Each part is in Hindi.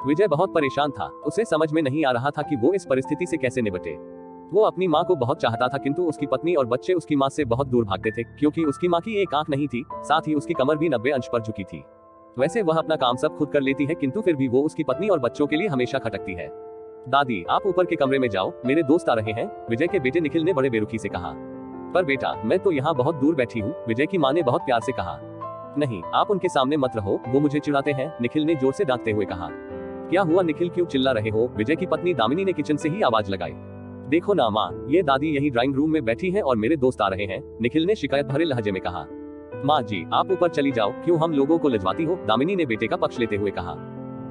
विजय बहुत परेशान था। उसे समझ में नहीं आ रहा था कि वो इस परिस्थिति से कैसे निपटे। वो अपनी माँ को बहुत चाहता था, किंतु उसकी पत्नी और बच्चे उसकी माँ से बहुत दूर भागते थे, क्योंकि उसकी माँ की एक आंख नहीं थी, साथ ही उसकी कमर भी 90 अंश पर झुकी थी। वैसे वह अपना काम सब खुद कर लेती है, किंतु फिर भी वो उसकी पत्नी और बच्चों के लिए हमेशा खटकती है। दादी, आप ऊपर के कमरे में जाओ, मेरे दोस्त आ रहे हैं, विजय के बेटे निखिल ने बड़े बेरुखी से कहा। पर बेटा, मैं तो यहाँ बहुत दूर बैठी हूँ, विजय की माँ ने बहुत प्यार से कहा। नहीं, आप उनके सामने मत रहो, वो मुझे चिढ़ाते हैं, निखिल ने जोर से डांटते हुए कहा। क्या हुआ निखिल, क्यों चिल्ला रहे हो? विजय की पत्नी दामिनी ने किचन से ही आवाज लगाई। देखो ना माँ, ये दादी यही ड्राइंग रूम में बैठी है और मेरे दोस्त आ रहे हैं, निखिल ने शिकायत भरे लहजे में कहा। माँ जी, आप ऊपर चली जाओ, क्यों हम लोगों को लजवाती हो? दामिनी ने बेटे का पक्ष लेते हुए कहा।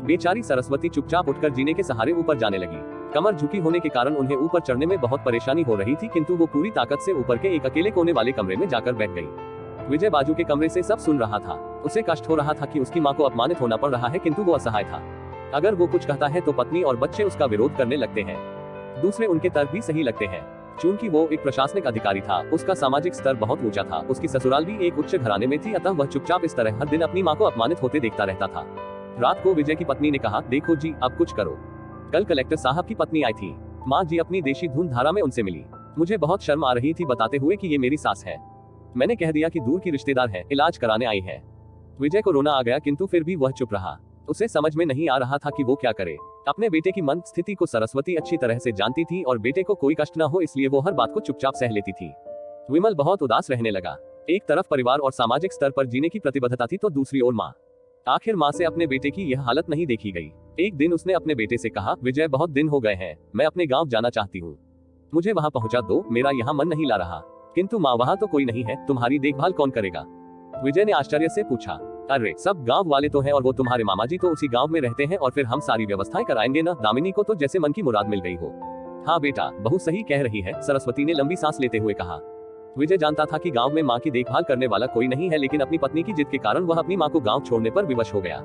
बेचारी सरस्वती चुपचाप उठकर जीने के सहारे ऊपर जाने लगी। कमर झुकी होने के कारण उन्हें ऊपर चढ़ने में बहुत परेशानी हो रही थी, किंतु वो पूरी ताकत से ऊपर के एक अकेले कोने वाले कमरे में जाकर बैठ गई। विजय बाजू के कमरे से सब सुन रहा था। उसे कष्ट हो रहा था कि उसकी माँ को अपमानित होना पड़ रहा है, किंतु वो असहाय था। अगर वो कुछ कहता है तो पत्नी और बच्चे उसका विरोध करने लगते हैं। दूसरे उनके तर्क भी सही लगते हैं। चूंकि वो एक प्रशासनिक अधिकारी था, उसका सामाजिक स्तर बहुत ऊंचा था, उसकी ससुराल भी एक उच्च घराने में थी, अतः वह चुपचाप इस तरह हर दिन अपनी माँ को अपमानित होते देखता रहता था। रात को विजय की पत्नी ने कहा, देखो जी, अब कुछ करो। कल कलेक्टर साहब की पत्नी आई थी। माँ जी अपनी देशी धुन धारा में उनसे मिली। मुझे बहुत शर्म आ रही थी बताते हुए कि ये मेरी सास है। मैंने कह दिया कि दूर की रिश्तेदार है, इलाज कराने आई है। विजय को रोना आ गया, किंतु फिर भी वह चुप रहा। उसे समझ में नहीं आ रहा था कि वो क्या करे। अपने बेटे की मन स्थिति को सरस्वती अच्छी तरह से जानती थी और बेटे को कोई कष्ट न हो इसलिए वो हर बात को चुपचाप सह लेती थी। विमल बहुत उदास रहने लगा। एक तरफ परिवार और सामाजिक स्तर पर जीने की प्रतिबद्धता थी, तो दूसरी ओर माँ। आखिर माँ से अपने बेटे की यह हालत नहीं देखी गई। एक दिन उसने अपने बेटे से कहा, विजय, बहुत दिन हो गए हैं, मैं अपने गाँव जाना चाहती हूँ, मुझे वहाँ पहुँचा दो, मेरा यहाँ मन नहीं ला रहा। किंतु माँ, वहाँ तो कोई नहीं है, तुम्हारी देखभाल कौन करेगा? विजय ने आश्चर्य से पूछा। अरे, सब गांव वाले तो हैं और वो तुम्हारे मामा जी तो उसी गांव में रहते हैं और फिर हम सारी व्यवस्थाएं कराएंगे ना। दामिनी को तो जैसे मन की मुराद मिल गई हो। हाँ बेटा, बहुत सही कह रही है, सरस्वती ने लंबी सांस लेते हुए कहा। विजय जानता था कि गांव में माँ की देखभाल करने वाला कोई नहीं है, लेकिन अपनी पत्नी की जिद के कारण वह अपनी माँ को गाँव छोड़ने पर विवश हो गया।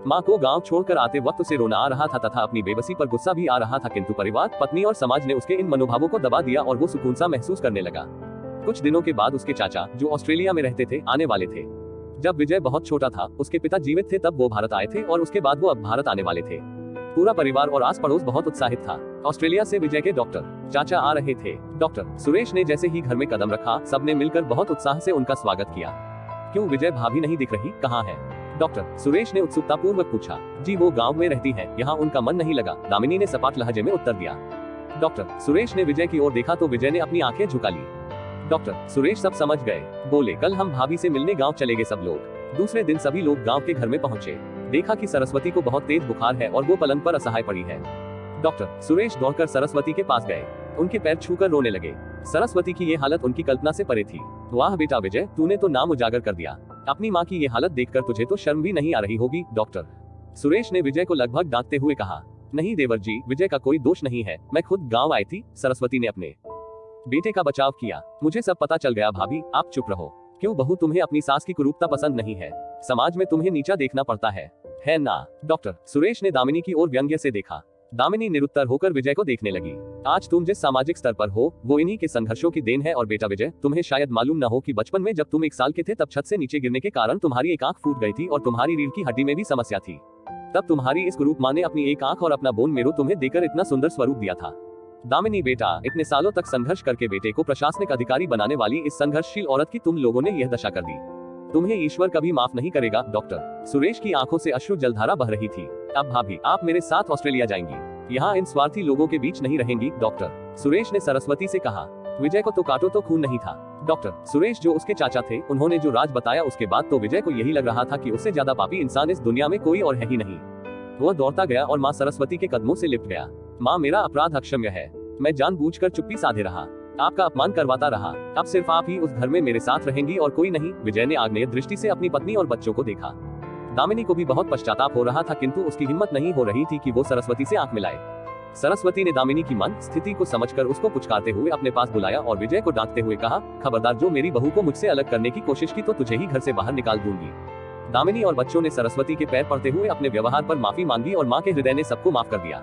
माँ को गाँव छोड़कर आते वक्त उसे रोना आ रहा था तथा अपनी बेबसी पर गुस्सा भी आ रहा था, किंतु परिवार, पत्नी और समाज ने उसके इन मनोभावों को दबा दिया और वो सुकून सा महसूस करने लगा। कुछ दिनों के बाद उसके चाचा, जो ऑस्ट्रेलिया में रहते थे, आने वाले थे। जब विजय बहुत छोटा था, उसके पिता जीवित थे तब वो भारत आए थे और उसके बाद वो अब भारत आने वाले थे। पूरा परिवार और आस पड़ोस बहुत उत्साहित था। ऑस्ट्रेलिया से विजय के डॉक्टर चाचा आ रहे थे। डॉक्टर सुरेश ने जैसे ही घर में कदम रखा, सबने मिलकर बहुत उत्साह से उनका स्वागत किया। क्यों विजय भाभी नहीं दिख रही, कहाँ है? डॉक्टर सुरेश ने उत्सुकता पूर्वक पूछा। जी, वो गाँव में रहती है, यहाँ उनका मन नहीं लगा, दामिनी ने सपाट लहजे में उत्तर दिया। डॉक्टर सुरेश ने विजय की ओर देखा तो विजय ने अपनी आंखें झुका ली। डॉक्टर सुरेश सब समझ गए। बोले, कल हम भाभी से मिलने गांव चले गए सब लोग। दूसरे दिन सभी लोग गांव के घर में पहुंचे। देखा कि सरस्वती को बहुत तेज बुखार है और वो पलंग पर असहाय पड़ी है। डॉक्टर सुरेश दौड़कर सरस्वती के पास गए, उनके पैर छूकर रोने लगे। सरस्वती की ये हालत उनकी कल्पना से परे थी। वाह बेटा विजय, तूने तो नाम उजागर कर दिया। अपनी माँ की ये हालत देखकर तुझे तो शर्म भी नहीं आ रही होगी। डॉक्टर सुरेश ने विजय को लगभग डांटते हुए कहा। नहीं देवर जी, विजय का कोई दोष नहीं है, मैं खुद गाँव आई थी। सरस्वती ने अपने बेटे का बचाव किया। मुझे सब पता चल गया भाभी, आप चुप रहो। क्यों बहू, तुम्हें अपनी सास की कुरूपता पसंद नहीं है? समाज में तुम्हें नीचा देखना पड़ता है ना? डॉक्टर सुरेश ने दामिनी की ओर व्यंग्य से देखा। दामिनी निरुत्तर होकर विजय को देखने लगी। आज तुम जिस सामाजिक स्तर पर हो वो इन्हीं के संघर्षों की देन है। और बेटा विजय, तुम्हें शायद मालूम न हो कि बचपन में जब तुम 1 साल के थे तब छत से नीचे गिरने के कारण तुम्हारी एक आंख फूट गई थी और तुम्हारी रीढ़ की हड्डी में भी समस्या थी। तब तुम्हारी इस कुरूप माँ ने अपनी एक आंख और अपना बोन मेरो तुम्हें देकर इतना सुंदर स्वरूप दिया था। दामिनी बेटा, इतने सालों तक संघर्ष करके बेटे को प्रशासनिक अधिकारी बनाने वाली इस संघर्षशील औरत की तुम लोगों ने यह दशा कर दी। तुम्हें ईश्वर कभी माफ नहीं करेगा। डॉक्टर सुरेश की आंखों से अश्रु जलधारा बह रही थी। अब भाभी, आप मेरे साथ ऑस्ट्रेलिया जाएंगी, यहाँ इन स्वार्थी लोगों के बीच नहीं रहेंगी। डॉक्टर सुरेश ने सरस्वती से कहा। विजय को तो काटो तो खून नहीं था। डॉक्टर सुरेश जो उसके चाचा थे, उन्होंने जो राज बताया उसके बाद तो विजय को यही लग रहा था कि उससे ज्यादा पापी इंसान इस दुनिया में कोई और है ही नहीं। वह दौड़ता गया और माँ सरस्वती के कदमों से लिपट गया। माँ, मेरा अपराध अक्षम्य है, मैं जानबूझकर चुप्पी साधे रहा, आपका अपमान करवाता रहा। अब सिर्फ आप ही उस घर में मेरे साथ रहेंगी और कोई नहीं। विजय ने आग्नेय दृष्टि से अपनी पत्नी और बच्चों को देखा। दामिनी को भी बहुत पश्चाताप हो रहा था, किंतु उसकी हिम्मत नहीं हो रही थी कि वो सरस्वती से आंख मिलाए। सरस्वती ने दामिनी की मन स्थिति को समझकर उसको पुचकारते हुए अपने पास बुलाया और विजय को डांटते हुए कहा, खबरदार, जो मेरी बहू को मुझसे अलग करने की कोशिश की तो तुझे ही घर से बाहर निकाल दूंगी। दामिनी और बच्चों ने सरस्वती के पैर पड़ते हुए अपने व्यवहार पर माफी मांगी और माँ के हृदय ने सबको माफ कर दिया।